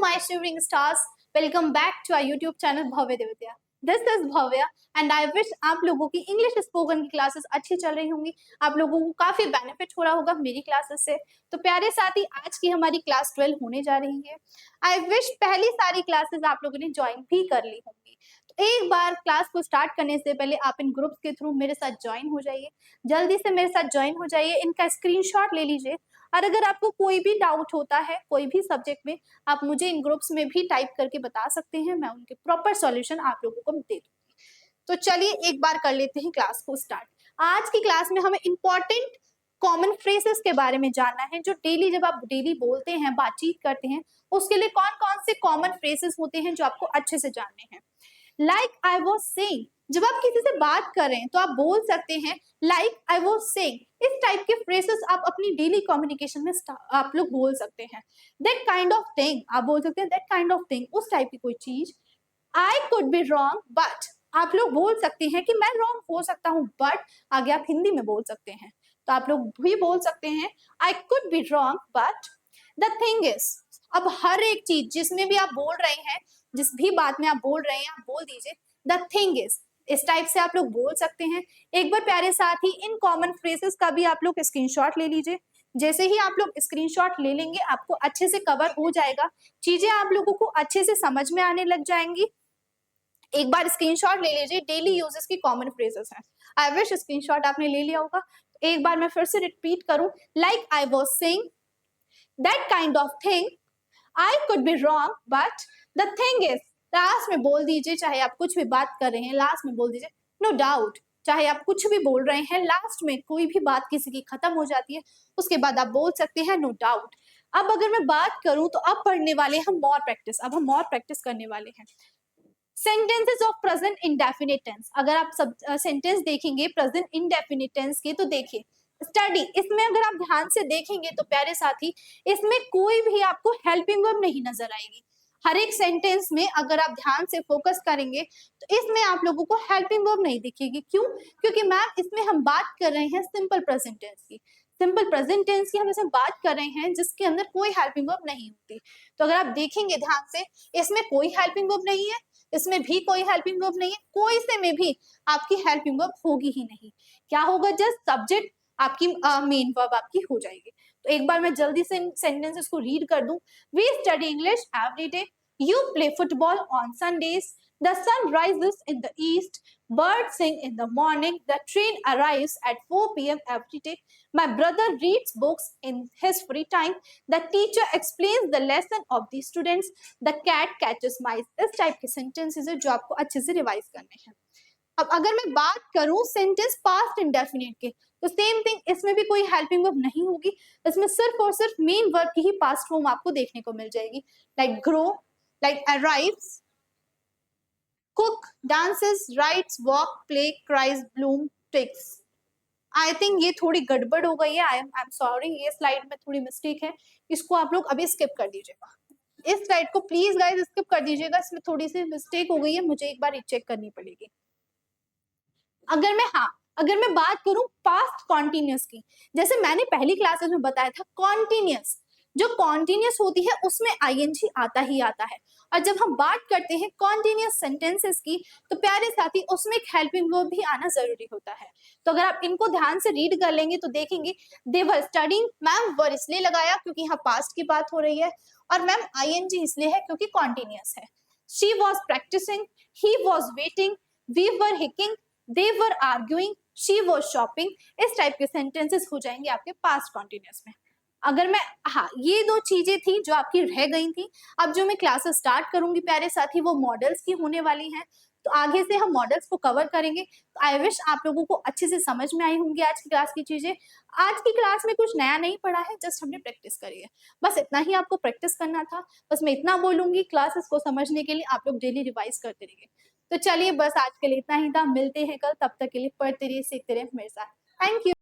my shivering stars, welcome back to our YouTube channel Bhavya Devatya. This is Bhavya and I wish आप लोगों की English spoken की classes अच्छी चल रही होंगी, आप लोगों को काफी बेनिफिट हो रहा होगा मेरी क्लासेस से। तो प्यारे साथी, आज की हमारी क्लास 12 होने जा रही है। आई विश पहली सारी क्लासेस आप लोगों ने ज्वाइन भी कर ली होंगी। तो एक बार क्लास को स्टार्ट करने से पहले आप इन ग्रुप्स के थ्रू मेरे साथ ज्वाइन हो जाइए, जल्दी से मेरे साथ ज्वाइन हो जाइए, इनका स्क्रीनशॉट ले लीजिए। और अगर आपको कोई भी डाउट होता है कोई भी सब्जेक्ट में, आप मुझे इन ग्रुप्स में भी टाइप करके बता सकते हैं, मैं उनके प्रॉपर सॉल्यूशन आप लोगों को दे दूंगी। तो चलिए एक बार कर लेते हैं क्लास को स्टार्ट। आज की क्लास में हमें इंपॉर्टेंट कॉमन फ्रेजेस के बारे में जानना है, जो डेली जब आप डेली बोलते हैं, बातचीत करते हैं, उसके लिए कौन कौन से कॉमन फ्रेजेस होते हैं जो आपको अच्छे से जानने हैं। लाइक आई वाज सेइंग, जब आप किसी से बात कर रहे हैं तो आप बोल सकते हैं लाइक आई वाज सेइंग। इस टाइप के फ्रेजेस आप अपनी डेली कम्युनिकेशन में आप लोग बोल सकते हैं। दैट काइंड ऑफ थिंग आप बोल सकते हैं, दैट काइंड ऑफ थिंग, उस टाइप की कोई चीज। I could be wrong but, आप लोग बोल सकते हैं कि मैं रॉन्ग हो सकता हूँ, बट आगे आप हिंदी में बोल सकते हैं, तो आप लोग भी बोल सकते हैं I could be wrong but the thing is. अब हर एक चीज जिसमें भी आप बोल रहे हैं, जिस भी बात में आप बोल रहे हैं, आप बोल दीजिए द थिंग इज। इस टाइप से आप लोग बोल सकते हैं। एक बार प्यारे साथी इन कॉमन फ्रेजेस का भी आप लोग स्क्रीनशॉट ले लीजिए। जैसे ही आप लोग स्क्रीनशॉट ले लेंगे, आपको अच्छे से कवर हो जाएगा, चीजें आप लोगों को अच्छे से समझ में आने लग जाएंगी। एक बार स्क्रीनशॉट ले लीजिए, डेली यूजेस की कॉमन फ्रेजेस हैं। आई विश स्क्रीनशॉट आपने ले लिया होगा। एक बार मैं फिर से रिपीट करूं, like I was saying, that kind of thing, I could be wrong but the thing is. Last में बोल दीजिए, चाहे आप कुछ भी बात कर रहे हैं लास्ट में बोल दीजिए नो डाउट। चाहे आप कुछ भी बोल रहे हैं, लास्ट में कोई भी बात किसी की खत्म हो जाती है, उसके बाद आप बोल सकते हैं नो डाउट। अब अगर मैं बात करूं तो अब पढ़ने वाले हम मोर प्रैक्टिस, अब हम मोर प्रैक्टिस करने वाले हैं। Sentences of present indefinite tense. अगर आप सब सेंटेंस देखेंगे प्रेजेंट इंडेफिनिट टेंस के, तो देखिए स्टडी, इसमें अगर आप ध्यान से देखेंगे तो प्यारे साथी, इसमें कोई भी आपको हेल्पिंग वर्ब नहीं नजर आएगी। हर एक सेंटेंस में अगर आप ध्यान से फोकस करेंगे तो इसमें आप लोगों को हेल्पिंग वर्ब नहीं दिखेगी। क्यों? क्योंकि मैम इसमें हम बात कर रहे हैं सिंपल प्रेजेंट टेंस की। सिंपल प्रेजेंट टेंस की हम इसमें बात कर रहे हैं जिसके अंदर कोई हेल्पिंग वर्ब नहीं होती। तो अगर आप देखेंगे ध्यान से, इसमें कोई हेल्पिंग वर्ब नहीं है, इसमें भी कोई हेल्पिंग वर्ब नहीं है, कोई से में भी आपकी हेल्पिंग वर्ब होगी ही नहीं। क्या होगा? जस्ट सब्जेक्ट आपकी मेन वर्ब आपकी हो जाएगी। तो एक बार मैं जल्दी से इन सेंटेंसेस को रीड कर दूं। We study English every day, you play football on Sundays, the sun rises in the east, birds sing in the morning, the train arrives at 4 p.m. every day, my brother reads books in his free time, the teacher explains the lesson of the students, the cat catches mice। इस type के sentences है जो आपको अच्छे से revise करने हैं। अब अगर मैं बात करूं सेंटेंस पास्ट इंडेफिनिट के, तो सेम थिंग, इसमें भी कोई हेल्पिंग वर्ब नहीं होगी, इसमें सिर्फ और सिर्फ मेन वर्ब की ही पास्ट फॉर्म आपको देखने को मिल जाएगी। Like grow, like arrives, cook, dances, writes, walk, play, cries, bloom, takes। I think ये थोड़ी गड़बड़ हो गई है, आई एम सॉरी, ये स्लाइड में थोड़ी मिस्टेक है, इसको आप लोग अभी स्किप कर दीजिएगा। इस स्लाइड को प्लीज गाइस स्किप कर दीजिएगा, इसमें थोड़ी सी मिस्टेक हो गई है, मुझे एक बार रीचेक करनी पड़ेगी। अगर मैं बात करूं पास्ट कॉन्टिन्यूस की, जैसे मैंने पहली क्लासेस में बताया था, कॉन्टिन्यूस, जो कॉन्टिन्यूस होती है उसमें आईएनजी आता ही आता है। और जब हम बात करते हैं कॉन्टिन्यूस सेंटेंसेस की, तो प्यारे साथी उसमें एक हेल्पिंग वर्ब भी आना जरूरी होता है। तो अगर आप इनको ध्यान से रीड कर लेंगे तो देखेंगे दे वर स्टडीइंग, मैम वर इसलिए लगाया क्योंकि यहाँ पास्ट की बात हो रही है, और मैम आईएनजी इसलिए है क्योंकि कॉन्टिन्यूस है। She was practising, he was waiting, we were hiking, they were arguing, she was shopping. इस टाइप के सेंटेंसेस हो जाएंगे आपके पास्ट कॉन्टिन्यूस में। अगर मैं, हाँ, ये दो चीजें थी जो आपकी रह गई थी। अब जो मैं क्लासेस स्टार्ट करूंगी प्यारे साथी, वो मॉडल्स की होने वाली हैं, तो आगे से हम मॉडल्स को कवर करेंगे। तो आई विश आप लोगों को अच्छे से समझ में आई होंगी आज की क्लास की चीजें। आज की क्लास में कुछ नया नहीं पढ़ा है, जस्ट हमने प्रैक्टिस करी है, बस इतना ही आपको प्रैक्टिस करना था। बस मैं इतना बोलूंगी, क्लासेस को समझने के लिए आप लोग डेली रिवाइज करते रहिए। तो चलिए बस आज के लिए इतना ही था, मिलते हैं कल, तब तक के लिए पढ़ते रहिए, सीखते रहिए मेरे साथ। Thank you.